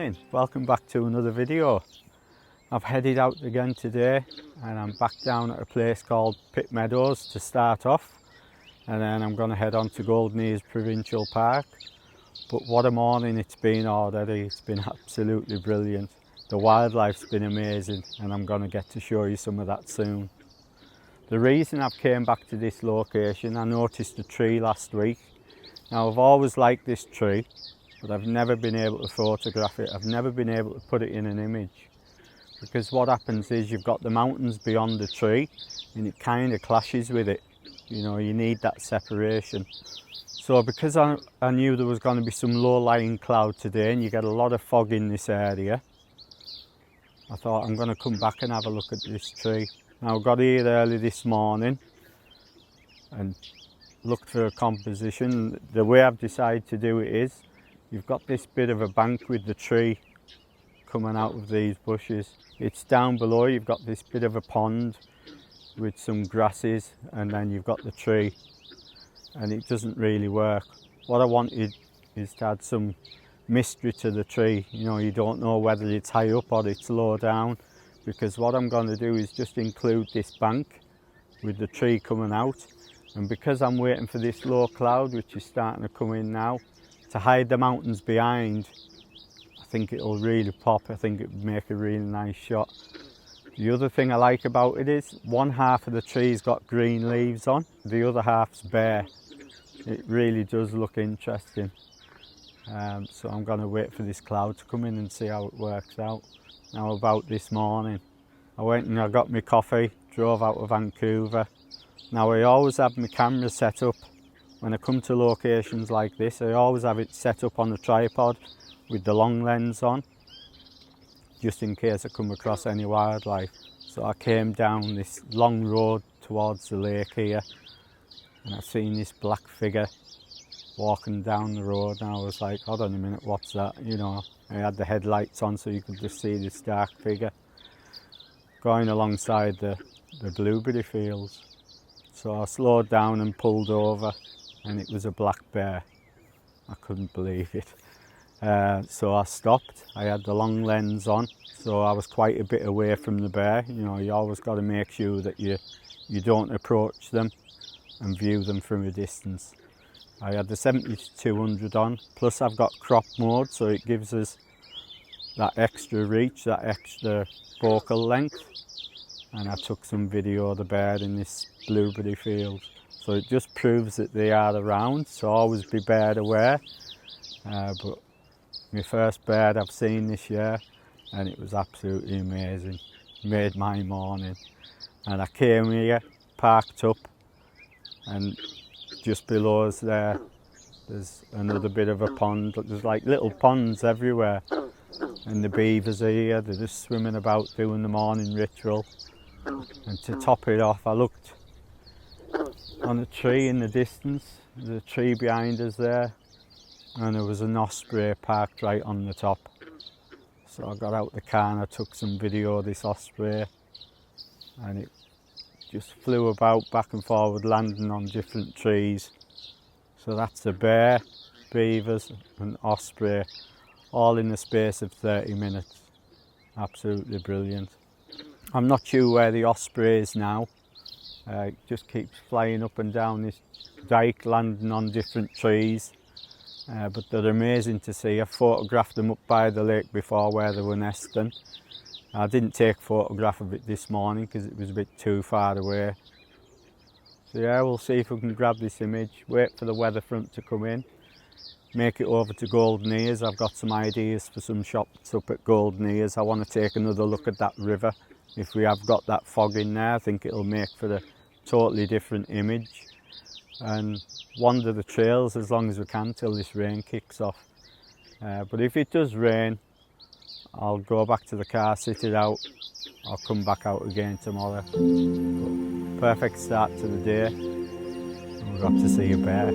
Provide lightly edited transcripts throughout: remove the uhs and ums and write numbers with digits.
morning, welcome back to another video. I've headed out again today and I'm back down at a place called Pit Meadows to start off, and then I'm going to head on to Golden Ears Provincial Park. But what a morning it's been already. It's been absolutely brilliant. The wildlife's been amazing and I'm going to get to show you some of that soon. The reason I've came back to this location, I noticed a tree last week. Now I've always liked this tree, but I've never been able to photograph it. I've never been able to put it in an image, because what happens is you've got the mountains beyond the tree and it kind of clashes with it. You know, you need that separation. So because I knew there was going to be some low-lying cloud today and you get a lot of fog in this area, I thought I'm going to come back and have a look at this tree. Now I got here early this morning and looked for a composition. The way I've decided to do it is, you've got this bit of a bank with the tree coming out of these bushes. It's down below, you've got this bit of a pond with some grasses, and then you've got the tree, and it doesn't really work. What I wanted is to add some mystery to the tree. You know, you don't know whether it's high up or it's low down, because what I'm going to do is just include this bank with the tree coming out. And because I'm waiting for this low cloud, which is starting to come in now, to hide the mountains behind, I think it'll really pop. I think it would make a really nice shot. The other thing I like about it is one half of the tree's got green leaves on, the other half's bare. It really does look interesting. So I'm going to wait for this cloud to come in and see how it works out. Now about this morning, I went and I got my coffee, drove out of Vancouver. Now I always have my camera set up, when I come to locations like this, I always have it set up on a tripod with the long lens on, just in case I come across any wildlife. So I came down this long road towards the lake here and I seen this black figure walking down the road, and I was like, hold on a minute, what's that? You know, I had the headlights on so you could just see this dark figure going alongside the blueberry fields. So I slowed down and pulled over, and it was a black bear. I couldn't believe it. So I stopped. I had the long lens on, so I was quite a bit away from the bear. You know, you always got to make sure that you don't approach them and view them from a distance. I had the 70-200 on, plus I've got crop mode, so it gives us that extra reach, that extra focal length. And I took some video of the bird in this blueberry field. So it just proves that they are around, so always be bird aware. But my first bird I've seen this year, and it was absolutely amazing. Made my morning. And I came here, parked up, and just below us there's another bit of a pond. There's like little ponds everywhere. And the beavers are here, they're just swimming about doing the morning ritual. And to top it off, I looked on a tree in the distance, there's a tree behind us there, and there was an osprey parked right on the top. So I got out the car and I took some video of this osprey, and it just flew about back and forward, landing on different trees. So that's a bear, beavers and osprey, all in the space of 30 minutes. Absolutely brilliant. I'm not sure where the osprey is now. It just keeps flying up and down this dike, landing on different trees. But they're amazing to see. I photographed them up by the lake before where they were nesting. I didn't take a photograph of it this morning because it was a bit too far away. So yeah, we'll see if we can grab this image, wait for the weather front to come in, make it over to Golden Ears. I've got some ideas for some shots up at Golden Ears. I want to take another look at that river. If we have got that fog in there, I think it'll make for a totally different image. And wander the trails as long as we can till this rain kicks off. But if it does rain, I'll go back to the car, sit it out. I'll come back out again tomorrow. But perfect start to the day. And we got to see a bear.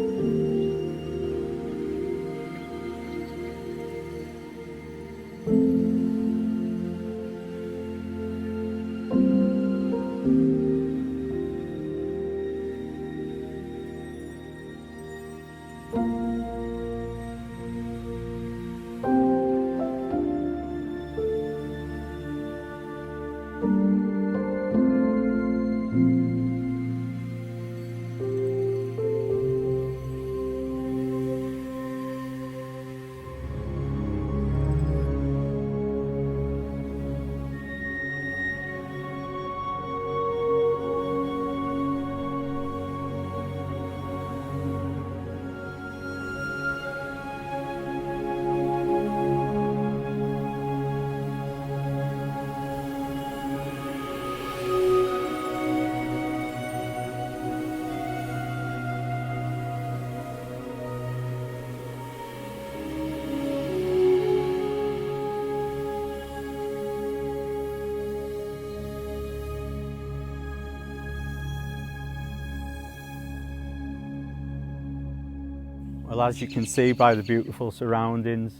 Well, as you can see by the beautiful surroundings,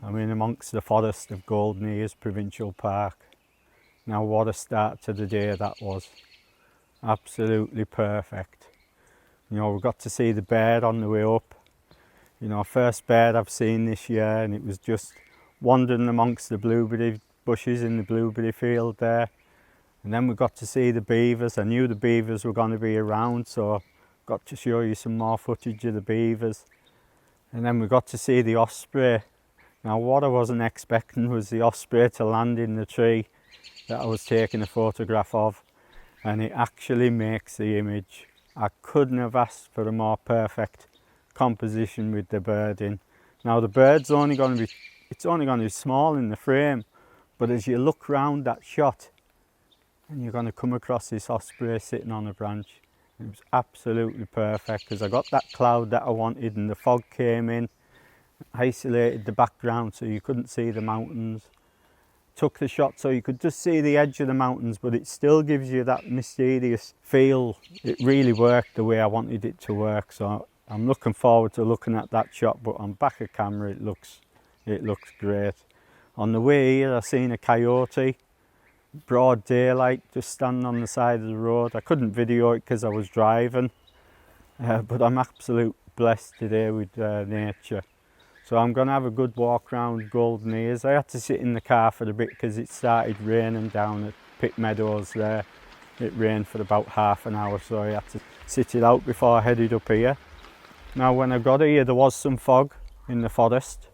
I'm in amongst the forest of Golden Ears Provincial Park. Now what a start to the day that was. Absolutely perfect. You know, we got to see the bird on the way up. You know, first bird I've seen this year, and it was just wandering amongst the blueberry bushes in the blueberry field there. And then we got to see the beavers. I knew the beavers were going to be around, so got to show you some more footage of the beavers. And then we got to see the osprey. Now what I wasn't expecting was the osprey to land in the tree that I was taking a photograph of, and it actually makes the image. I couldn't have asked for a more perfect composition with the bird in. Now the bird's only going to be small in the frame, but as you look round that shot and you're going to come across this osprey sitting on a branch, it was absolutely perfect because I got that cloud that I wanted and the fog came in, isolated the background so you couldn't see the mountains. Took the shot so you could just see the edge of the mountains, but it still gives you that mysterious feel. It really worked the way I wanted it to work, so I'm looking forward to looking at that shot. But on back of camera it looks great. On the way here I seen a coyote, broad daylight, just standing on the side of the road. I couldn't video it because I was driving, but I'm absolutely blessed today with nature. So I'm going to have a good walk around Golden Ears. I had to sit in the car for a bit because it started raining down at Pitt Meadows there. It rained for about half an hour, so I had to sit it out before I headed up here. Now when I got here there was some fog in the forest.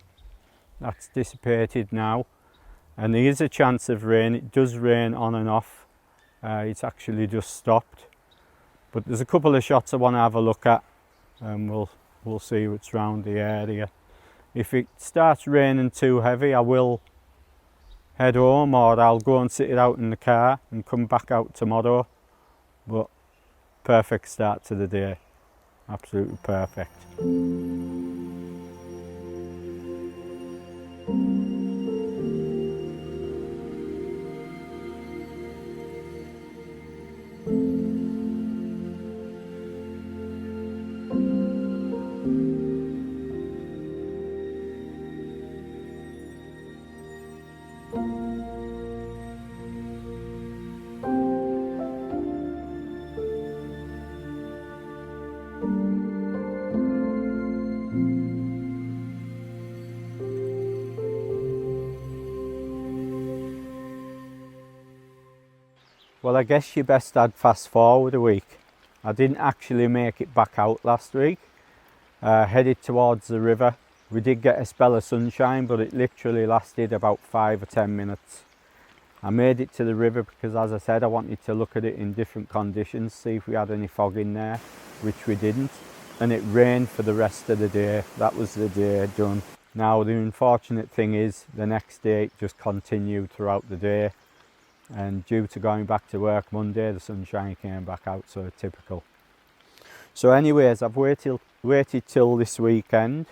That's dissipated now. And there is a chance of rain. It does rain on and off. It's actually just stopped. But there's a couple of shots I want to have a look at, and we'll see what's around the area. If it starts raining too heavy, I will head home, or I'll go and sit it out in the car and come back out tomorrow. But perfect start to the day. Absolutely perfect. Well, I guess you best add fast forward a week. I didn't actually make it back out last week. Headed towards the river. We did get a spell of sunshine, but it literally lasted about 5 or 10 minutes. I made it to the river because, as I said, I wanted to look at it in different conditions, see if we had any fog in there, which we didn't. And it rained for the rest of the day. That was the day done. Now, the unfortunate thing is the next day it just continued throughout the day. And due to going back to work Monday, the sunshine came back out, so typical. So anyways, I've waited till this weekend.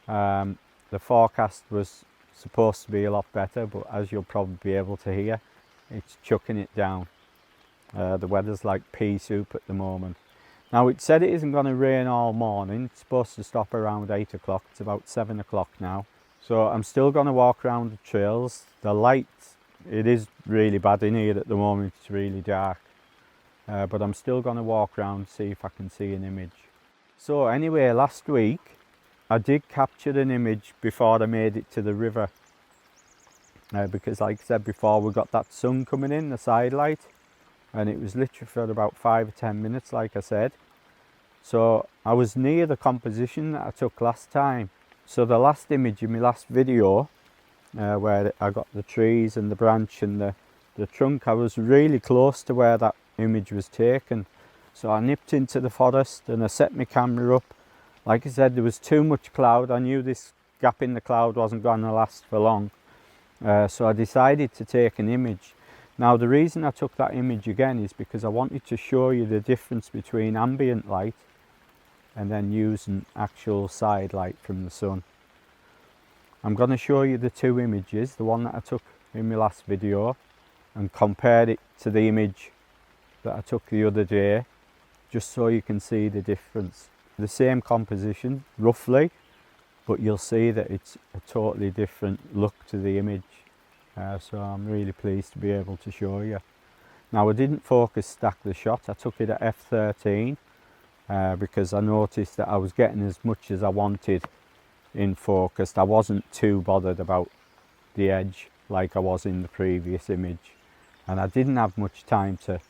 The forecast was supposed to be a lot better, but as you'll probably be able to hear, it's chucking it down. The weather's like pea soup at the moment. Now, it said it isn't going to rain all morning. It's supposed to stop around 8 o'clock. It's about 7 o'clock now. So I'm still going to walk around the trails. The light, it is really bad in here at the moment. It's really dark. But I'm still going to walk around, see if I can see an image. So anyway, last week I did capture an image before I made it to the river. because like I said before, we got that sun coming in, the side light, and it was literally for about 5 or 10 minutes like I said. So I was near the composition that I took last time. So the last image in my last video, where I got the trees and the branch and the trunk, I was really close to where that image was taken. So I nipped into the forest and I set my camera up. Like I said, there was too much cloud. I knew this gap in the cloud wasn't going to last for long. So I decided to take an image. Now the reason I took that image again is because I wanted to show you the difference between ambient light and then using actual side light from the sun. I'm going to show you the two images, the one that I took in my last video, and compare it to the image that I took the other day, just so you can see the difference. The same composition roughly, but you'll see that it's a totally different look to the image. So I'm really pleased to be able to show you. Now I didn't focus stack the shot, I took it at f13 because I noticed that I was getting as much as I wanted in focus. I wasn't too bothered about the edge like I was in the previous image, and I didn't have much time to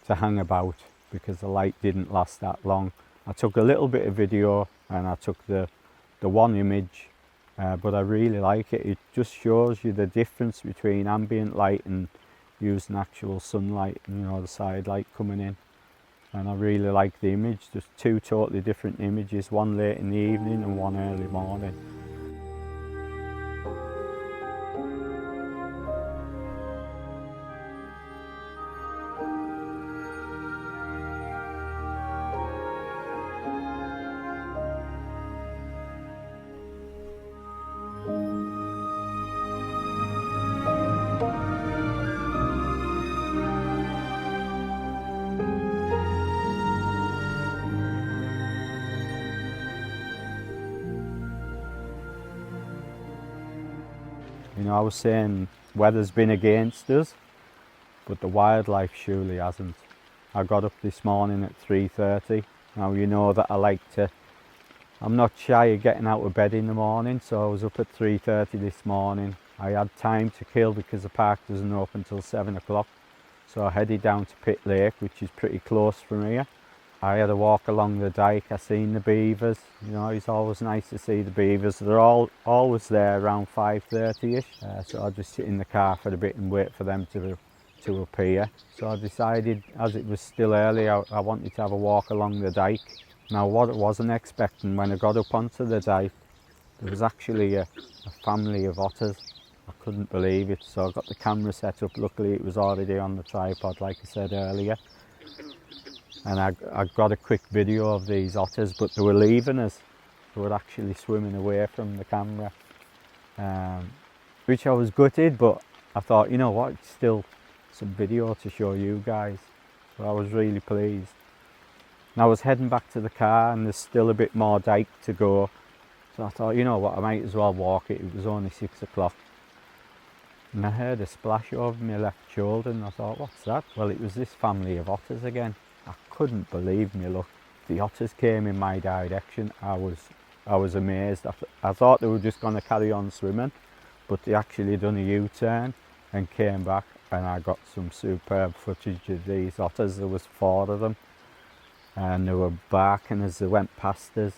hang about because the light didn't last that long. I took a little bit of video and I took the one image, but I really like it. It just shows you the difference between ambient light and using actual sunlight, you know, the side light coming in. And I really like the image. Just two totally different images, one late in the evening and one early morning. You know, I was saying weather's been against us, but the wildlife surely hasn't. I got up this morning at 3:30. Now you know that I'm not shy of getting out of bed in the morning, so I was up at 3:30 this morning. I had time to kill because the park doesn't open till 7 o'clock. So I headed down to Pit Lake, which is pretty close from here. I had a walk along the dike, I seen the beavers. You know, it's always nice to see the beavers. They're always there around 5:30ish. So I just sit in the car for a bit and wait for them to appear. So I decided, as it was still early, I wanted to have a walk along the dike. Now what I wasn't expecting, when I got up onto the dike, there was actually a family of otters. I couldn't believe it, so I got the camera set up. Luckily it was already on the tripod like I said earlier. And I got a quick video of these otters, but they were leaving us. They were actually swimming away from the camera, which I was gutted, but I thought, you know what, it's still some video to show you guys. So I was really pleased. And I was heading back to the car and there's still a bit more dike to go. So I thought, you know what, I might as well walk it. It was only 6 o'clock. And I heard a splash over my left shoulder and I thought, what's that? Well, it was this family of otters again. I couldn't believe me luck. The otters came in my direction. I was amazed. I thought they were just going to carry on swimming, but they actually done a U-turn and came back, and I got some superb footage of these otters. There was 4 of them and they were barking as they went past us.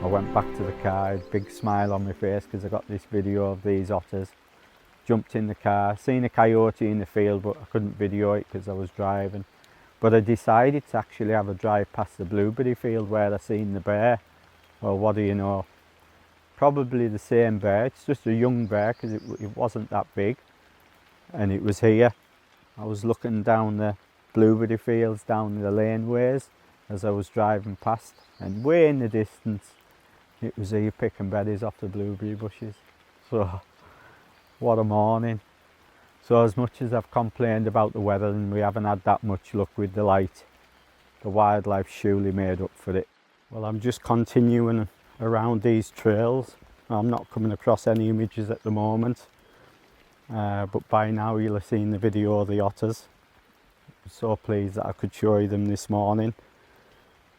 I went back to the car, big smile on my face because I got this video of these otters. Jumped in the car, seen a coyote in the field, but I couldn't video it because I was driving. But I decided to actually have a drive past the blueberry field where I seen the bear. Well, what do you know? Probably the same bear. It's just a young bear because it wasn't that big. And it was here. I was looking down the blueberry fields, down the laneways as I was driving past. And way in the distance, it was here picking berries off the blueberry bushes. So, what a morning. So as much as I've complained about the weather and we haven't had that much luck with the light, the wildlife surely made up for it. Well, I'm just continuing around these trails. I'm not coming across any images at the moment, but by now you'll have seen the video of the otters. I'm so pleased that I could show you them this morning,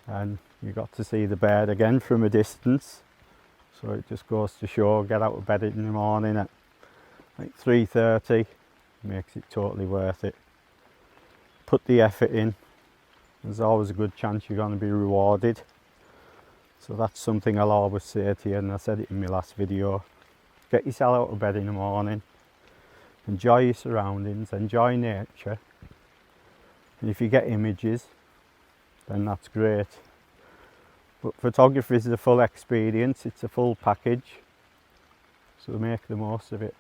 and you got to see the bird again from a distance. So it just goes to show, get out of bed in the morning at like 3:30, makes it totally worth it. Put the effort in, there's always a good chance you're going to be rewarded. So that's something I'll always say to you, and I said it in my last video. Get yourself out of bed in the morning, enjoy your surroundings, enjoy nature, and if you get images, then that's great. But photography is the full experience, it's a full package, so make the most of it.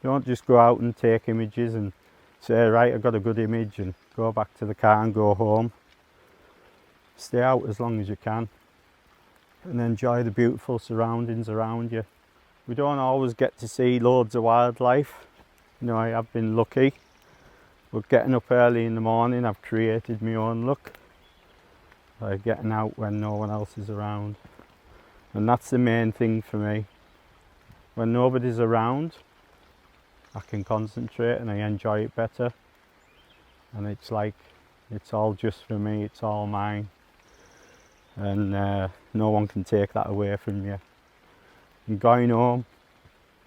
Don't just go out and take images and say, right, I've got a good image, and go back to the car and go home. Stay out as long as you can and enjoy the beautiful surroundings around you. We don't always get to see loads of wildlife. You know, I have been lucky, but getting up early in the morning, I've created my own luck by getting out when no one else is around. And that's the main thing for me. When nobody's around, I can concentrate and I enjoy it better. And it's like, it's all just for me, it's all mine. And no one can take that away from you. And going home,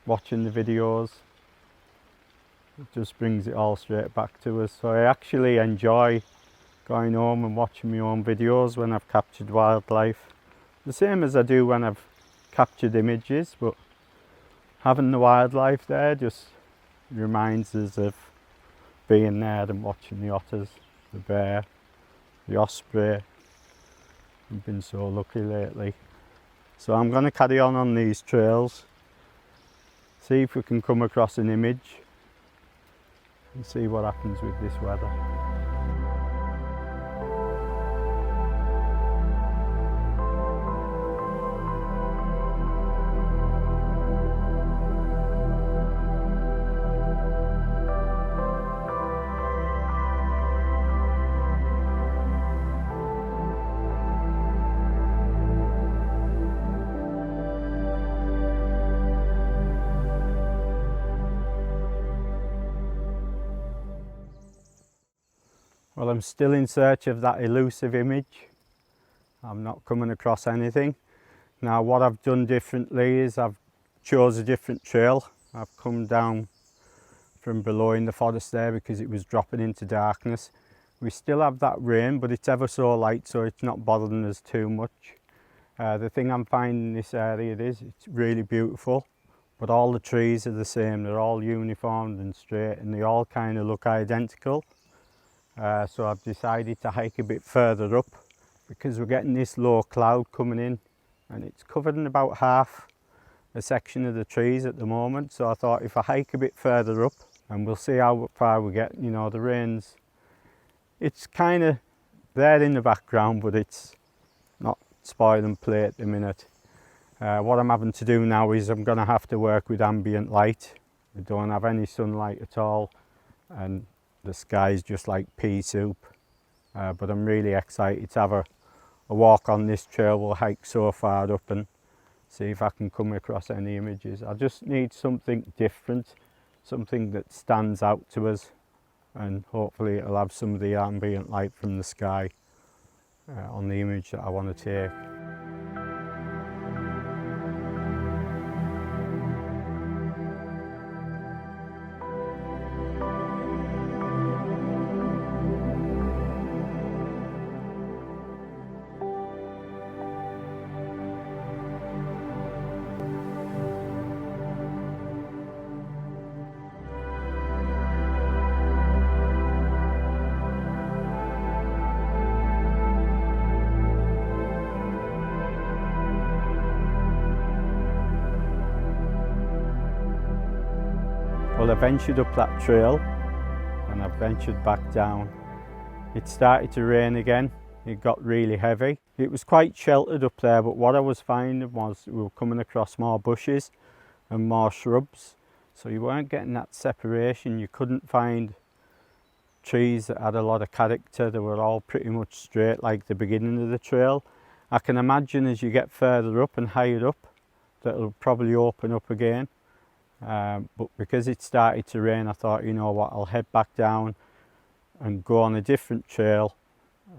watching the videos, it just brings it all straight back to us. So I actually enjoy going home and watching my own videos when I've captured wildlife. The same as I do when I've captured images, but having the wildlife there just reminds us of being there and watching the otters, the bear, the osprey. I've been so lucky lately. So I'm going to carry on these trails, see if we can come across an image and see what happens with this weather. Well, I'm still in search of that elusive image. I'm not coming across anything. Now what I've done differently is I've chose a different trail. I've come down from below in the forest there because it was dropping into darkness. We still have that rain, but it's ever so light, so it's not bothering us too much. The thing I'm finding in this area is it's really beautiful, but all the trees are the same. They're all uniformed and straight, and they all kind of look identical. So I've decided to hike a bit further up because we're getting this low cloud coming in, and it's covered in about half a section of the trees at the moment. So I thought if I hike a bit further up, and we'll see how far we get. You know, the rain's, it's kind of there in the background, but it's not spoiling play at the minute. What I'm having to do now is I'm going to have to work with ambient light. We don't have any sunlight at all, and the sky's just like pea soup. But I'm really excited to have a walk on this trail. We'll hike so far up and see if I can come across any images. I just need something different, something that stands out to us, and hopefully it'll have some of the ambient light from the sky on the image that I want to take. Well, I ventured up that trail and I ventured back down. It started to rain again. It got really heavy. It was quite sheltered up there, but what I was finding was we were coming across more bushes and more shrubs. so you weren't getting that separation. You couldn't find trees that had a lot of character. They were all pretty much straight like the beginning of the trail. I can imagine as you get further up and higher up that it'll probably open up again, but because it started to rain, I thought, you know what, I'll head back down and go on a different trail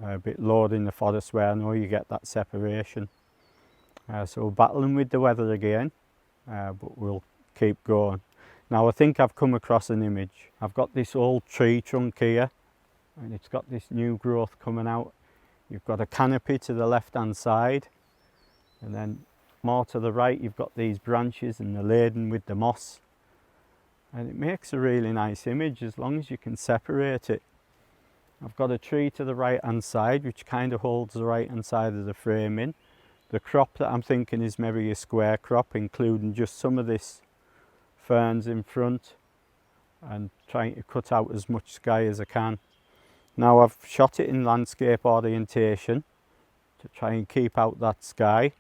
a bit lower in the forest where I know you get that separation. So we're battling with the weather again, but we'll keep going. Now I think I've come across an image. I've got this old tree trunk here and it's got this new growth coming out. You've got a canopy to the left hand side, and then more to the right you've got these branches and they're laden with the moss, and it makes a really nice image as long as you can separate it. I've got a tree to the right hand side which kind of holds the right hand side of the frame in. The crop that I'm thinking is maybe a square crop, including just some of this ferns in front, and trying to cut out as much sky as I can. Now I've shot it in landscape orientation to try and keep out that sky,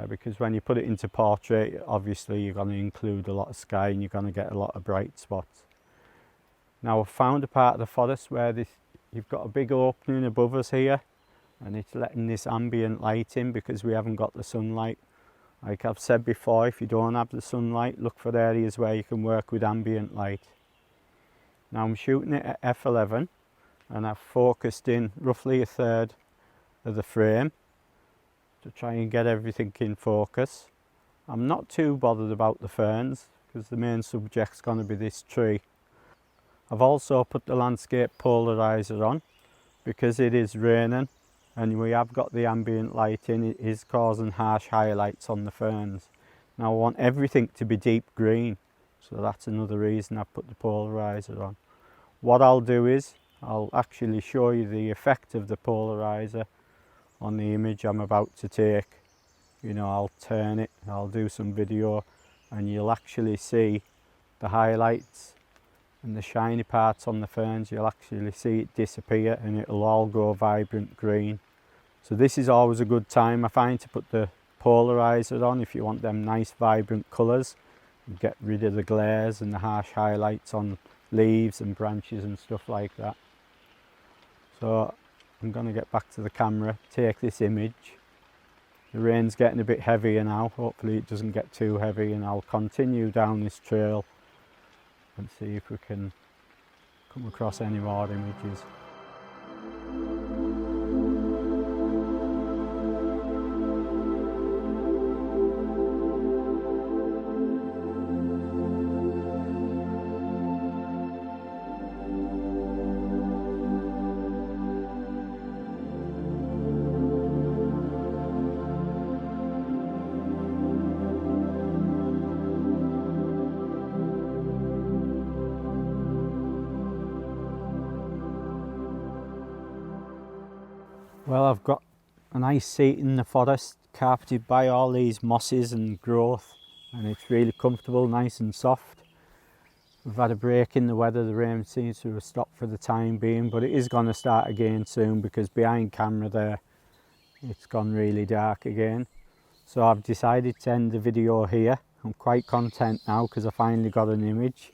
because when you put it into portrait, obviously you're going to include a lot of sky and you're going to get a lot of bright spots. Now I've found a part of the forest where you've got a big opening above us here, and it's letting this ambient light in because we haven't got the sunlight. Like I've said before, if you don't have the sunlight, look for areas where you can work with ambient light. Now I'm shooting it at f11 and I've focused in roughly a third of the frame to try and get everything in focus. I'm not too bothered about the ferns because the main subject's going to be this tree. I've also put the landscape polarizer on because it is raining and we have got the ambient light in. It is causing harsh highlights on the ferns. Now I want everything to be deep green, so that's another reason I've put the polarizer on. What I'll do is I'll actually show you the effect of the polarizer on the image I'm about to take. You know, I'll turn it, I'll do some video, and you'll actually see the highlights and the shiny parts on the ferns. You'll actually see it disappear and it'll all go vibrant green. So this is always a good time, I find, to put the polarizer on if you want them nice vibrant colours and get rid of the glares and the harsh highlights on leaves and branches and stuff like that. So I'm going to get back to the camera, take this image. The rain's getting a bit heavier now, hopefully it doesn't get too heavy, and I'll continue down this trail and see if we can come across any more images. Well, I've got a nice seat in the forest, carpeted by all these mosses and growth, and it's really comfortable, nice and soft. We've had a break in the weather, the rain seems to have stopped for the time being, but it is going to start again soon because behind camera there it's gone really dark again. So I've decided to end the video here. I'm quite content now because I finally got an image.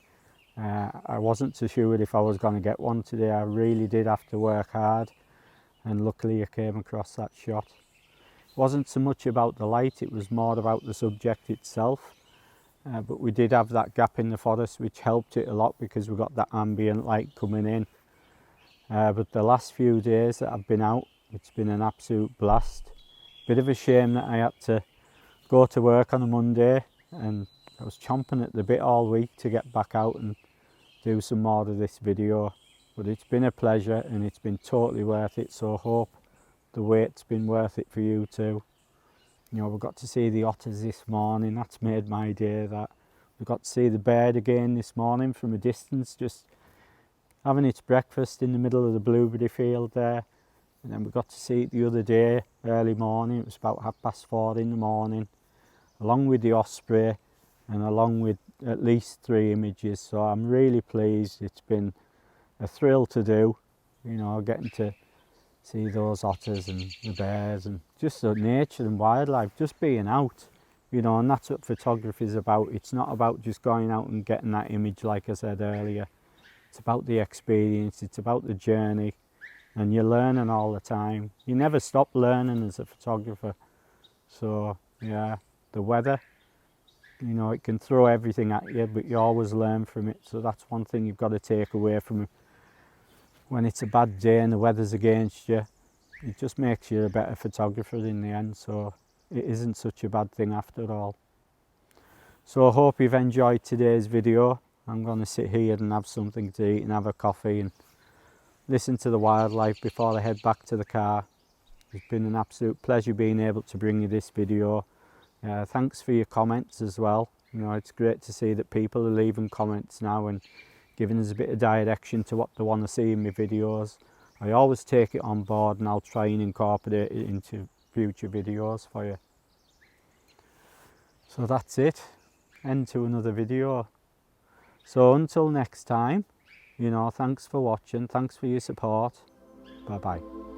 I wasn't too sure if I was going to get one today. I really did have to work hard, and luckily I came across that shot. It wasn't so much about the light, it was more about the subject itself. But we did have that gap in the forest which helped it a lot because we got that ambient light coming in. But the last few days that I've been out, it's been an absolute blast. Bit of a shame that I had to go to work on a Monday, and I was chomping at the bit all week to get back out and do some more of this video. But it's been a pleasure and it's been totally worth it, so I hope the wait's been worth it for you too. You know, we got to see the otters this morning, that's made my day. That we got to see the bird again this morning from a distance, just having its breakfast in the middle of the blueberry field there. And then we got to see it the other day, early morning, it was about 4:30 in the morning, along with the osprey and along with at least 3 images. So I'm really pleased. It's been a thrill to do, you know, getting to see those otters and the bears and just the nature and wildlife, just being out. You know, and that's what photography is about. It's not about just going out and getting that image, like I said earlier. It's about the experience, it's about the journey, and you're learning all the time. You never stop learning as a photographer. So yeah, the weather, you know, it can throw everything at you, but you always learn from it. So that's one thing you've got to take away from it. When it's a bad day and the weather's against you, it just makes you a better photographer in the end. So it isn't such a bad thing after all. So I hope you've enjoyed today's video. I'm going to sit here and have something to eat and have a coffee and listen to the wildlife before I head back to the car. It's been an absolute pleasure being able to bring you this video. Thanks for your comments as well. You know, it's great to see that people are leaving comments now and giving us a bit of direction to what they want to see in my videos. I always take it on board and I'll try and incorporate it into future videos for you. So that's it. End to another video. So until next time, you know, thanks for watching, thanks for your support. Bye bye.